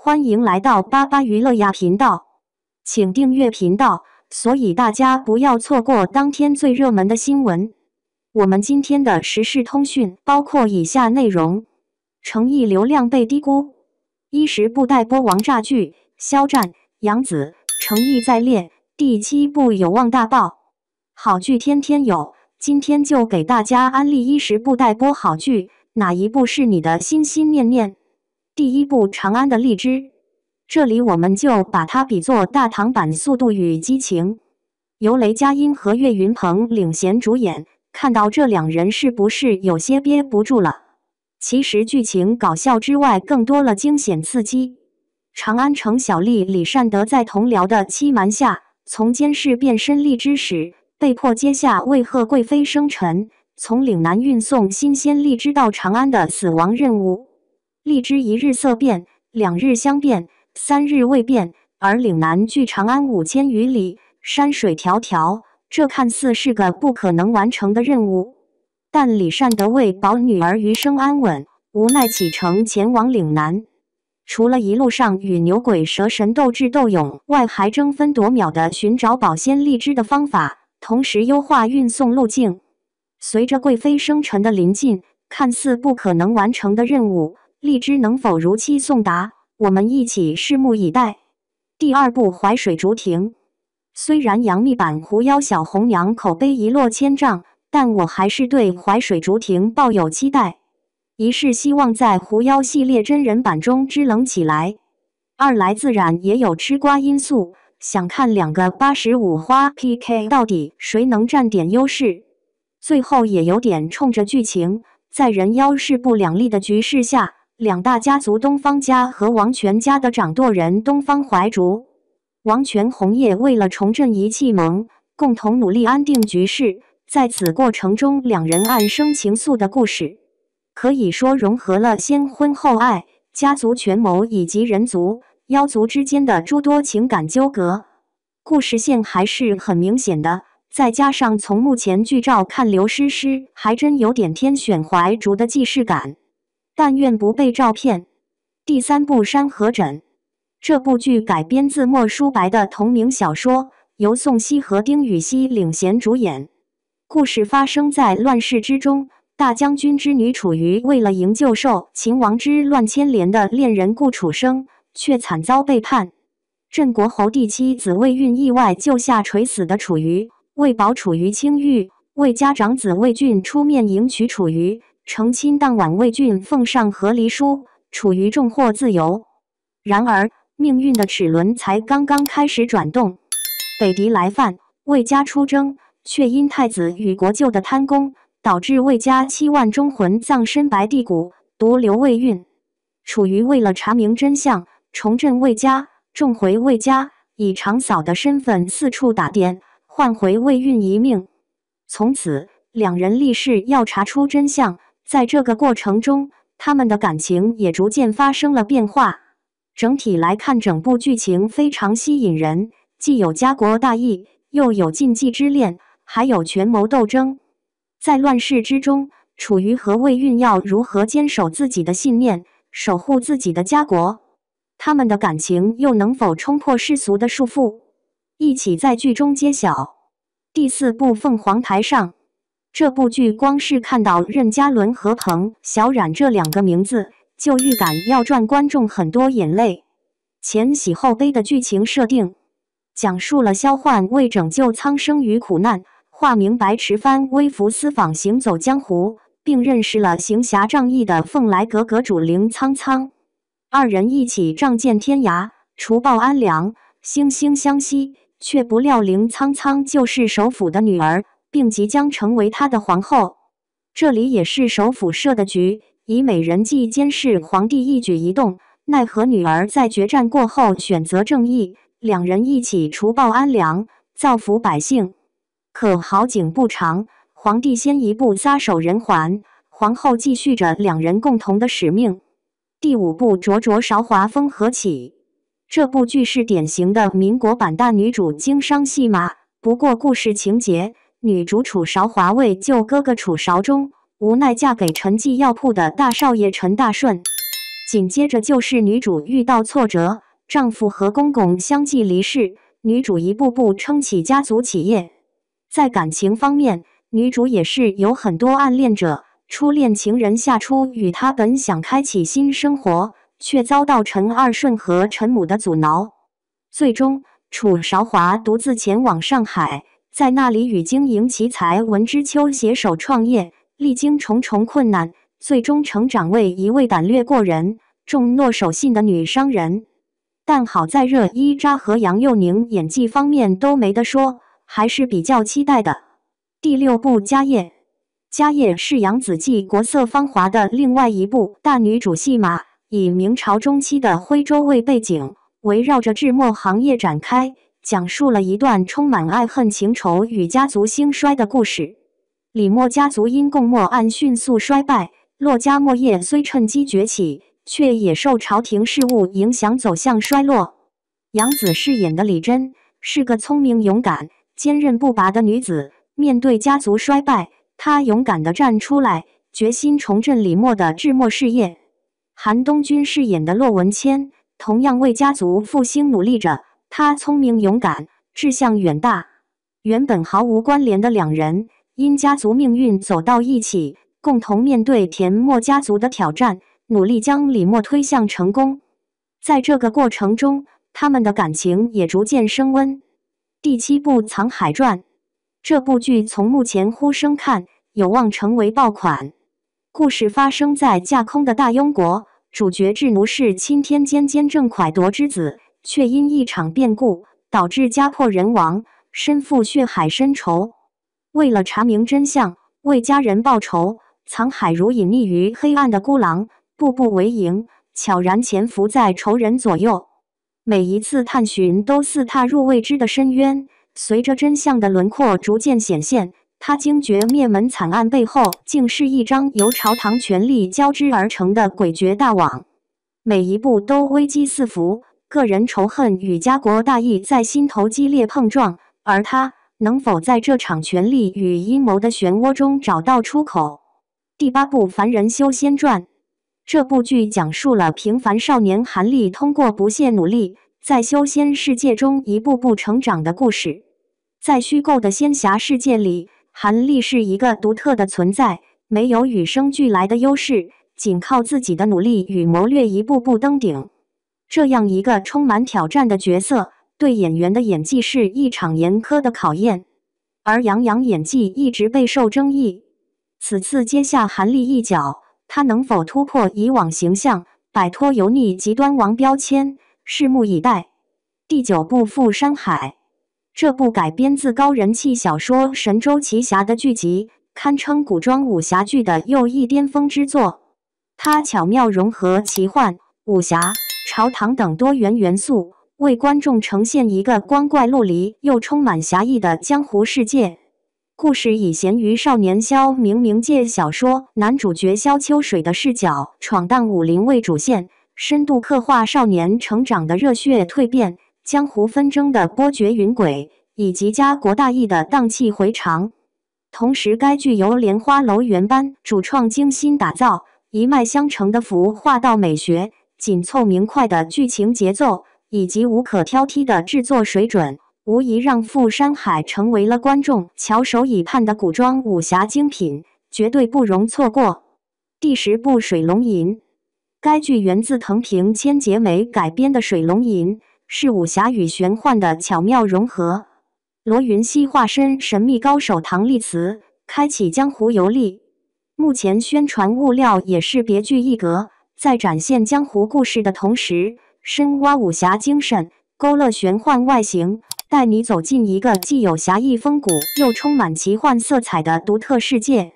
欢迎来到巴巴娱乐呀频道，请订阅频道，所以大家不要错过当天最热门的新闻。我们今天的时事通讯包括以下内容：诚意流量被低估，衣食不待播王炸剧，肖战、杨紫诚意在列，第7部有望大爆。好剧天天有，今天就给大家安利衣食不待播好剧，哪一部是你的心心念念？第1部《长安的荔枝》，这里我们就把它比作大唐版《速度与激情》，由雷佳音和岳云鹏领衔主演。看到这两人是不是有些憋不住了？其实剧情搞笑之外，更多了惊险刺激。长安城小吏李善德在同僚的欺瞒下，从监视变身荔枝使，被迫接下为贺贵妃生辰，从岭南运送新鲜荔枝到长安的死亡任务。荔枝1日色变，2日香变，3日未变，而岭南距长安5000余里，山水迢迢，这看似是个不可能完成的任务。但李善德为保女儿余生安稳，无奈启程前往岭南。除了一路上与牛鬼蛇神斗智斗勇外，还争分夺秒地寻找保鲜荔枝的方法，同时优化运送路径。随着贵妃生辰的临近，看似不可能完成的任务，荔枝能否如期送达，我们一起拭目以待。第2部《淮水竹亭》，虽然杨幂版狐妖小红娘口碑一落千丈，但我还是对《淮水竹亭》抱有期待。一是希望在狐妖系列真人版中支棱起来，二来自然也有吃瓜因素，想看两个85花 PK 到底谁能占点优势。最后也有点冲着剧情，在人妖势不两立的局势下，两大家族东方家和王权家的掌舵人东方怀竹、王权红叶为了重振一气盟，共同努力安定局势，在此过程中两人暗生情愫的故事，可以说融合了先婚后爱、家族权谋以及人族、妖族之间的诸多情感纠葛。故事线还是很明显的，再加上从目前剧照看，刘诗诗还真有点天选怀竹的既视感。但愿不被照骗。第3部《山河枕》，这部剧改编自莫书白的同名小说，由宋茜和丁禹兮领衔主演。故事发生在乱世之中，大将军之女楚瑜为了营救受秦王之乱牵连的恋人顾楚生，却惨遭背叛。镇国侯弟妻子魏运意外救下垂死的楚瑜，为保楚瑜清誉，魏家长子魏俊出面迎娶楚瑜。成亲当晚，魏俊奉上和离书，楚瑜重获自由。然而，命运的齿轮才刚刚开始转动，北狄来犯，魏家出征，却因太子与国舅的贪功，导致魏家7万忠魂葬身白帝谷，独留魏运。楚瑜为了查明真相，重振魏家，重回魏家，以长嫂的身份四处打点，换回魏运一命。从此，两人立誓要查出真相。在这个过程中，他们的感情也逐渐发生了变化。整体来看，整部剧情非常吸引人，既有家国大义，又有禁忌之恋，还有权谋斗争。在乱世之中，楚瑜和魏运要如何坚守自己的信念，守护自己的家国？他们的感情又能否冲破世俗的束缚？一起在剧中揭晓。第4部《凤凰台上》，这部剧光是看到任嘉伦和彭小苒这2个名字，就预感要赚观众很多眼泪。前喜后悲的剧情设定，讲述了萧焕为拯救苍生于苦难，化名白池帆微服私访行走江湖，并认识了行侠仗义的凤来阁阁主凌苍苍。2人一起仗剑天涯，除暴安良，惺惺相惜，却不料凌苍苍就是首府的女儿，并即将成为他的皇后。这里也是首府设的局，以美人计监视皇帝一举一动，奈何女儿在决战过后选择正义，两人一起除暴安良，造福百姓。可好景不长，皇帝先一步撒手人寰，皇后继续着两人共同的使命。第5部《灼灼韶华风何起》，这部剧是典型的民国版大女主经商戏码，不过故事情节，女主楚韶华为救哥哥楚韶忠，无奈嫁给陈记药铺的大少爷陈大顺。紧接着就是女主遇到挫折，丈夫和公公相继离世，女主一步步撑起家族企业。在感情方面，女主也是有很多暗恋者，初恋情人夏初与她本想开启新生活，却遭到陈二顺和陈母的阻挠。最终，楚韶华独自前往上海，在那里与经营奇才文之秋携手创业，历经重重困难，最终成长为一位胆略过人、重诺守信的女商人。但好在热依扎和杨佑宁演技方面都没得说，还是比较期待的。第6部《家业》，《家业》是杨紫继国色芳华的另外一部大女主戏码，以明朝中期的徽州为背景，围绕着制墨行业展开，讲述了一段充满爱恨情仇与家族兴衰的故事。李墨家族因供墨案迅速衰败，骆家墨业虽趁机崛起，却也受朝廷事务影响走向衰落。杨紫饰演的李珍是个聪明勇敢、坚韧不拔的女子，面对家族衰败，她勇敢地站出来，决心重振李墨的制墨事业。韩东君饰演的骆文谦同样为家族复兴努力着，他聪明勇敢，志向远大。原本毫无关联的两人，因家族命运走到一起，共同面对田墨家族的挑战，努力将李墨推向成功。在这个过程中，他们的感情也逐渐升温。第7部《藏海传》，这部剧从目前呼声看，有望成为爆款。故事发生在架空的大庸国，主角智奴是钦天监监正蒯夺之子，却因一场变故导致家破人亡，身负血海深仇。为了查明真相，为家人报仇，藏海如隐匿于黑暗的孤狼，步步为营，悄然潜伏在仇人左右。每一次探寻都似踏入未知的深渊，随着真相的轮廓逐渐显现，他惊觉灭门惨案背后竟是一张由朝堂权力交织而成的诡谲大网。每一步都危机四伏，个人仇恨与家国大义在心头激烈碰撞，而他能否在这场权力与阴谋的漩涡中找到出口？第8部《凡人修仙传》，这部剧讲述了平凡少年韩立通过不懈努力，在修仙世界中一步步成长的故事。在虚构的仙侠世界里，韩立是一个独特的存在，没有与生俱来的优势，仅靠自己的努力与谋略一步步登顶。这样一个充满挑战的角色，对演员的演技是一场严苛的考验。而杨洋演技一直备受争议，此次接下韩立一脚，他能否突破以往形象，摆脱油腻极端王标签，拭目以待。第9部《富山海》，这部改编自高人气小说《神州奇侠》的剧集，堪称古装武侠剧的又一巅峰之作。它巧妙融合奇幻、武侠、朝堂等多元元素，为观众呈现一个光怪陆离又充满侠义的江湖世界。故事以咸鱼少年萧明冥界小说男主角萧秋水的视角闯荡武林为主线，深度刻画少年成长的热血蜕变，江湖纷争的波谲云诡，以及家国大义的荡气回肠。同时，该剧由莲花楼原班主创精心打造，一脉相承的服化道美学、紧凑明快的剧情节奏，以及无可挑剔的制作水准，无疑让《富山海》成为了观众翘首以盼的古装武侠精品，绝对不容错过。第10部《水龙吟》，该剧源自藤平千结美改编的《水龙吟》，是武侠与玄幻的巧妙融合。罗云熙化身神秘高手唐丽慈，开启江湖游历。目前宣传物料也是别具一格，在展现江湖故事的同时，深挖武侠精神，勾勒玄幻外形，带你走进一个既有侠义风骨又充满奇幻色彩的独特世界。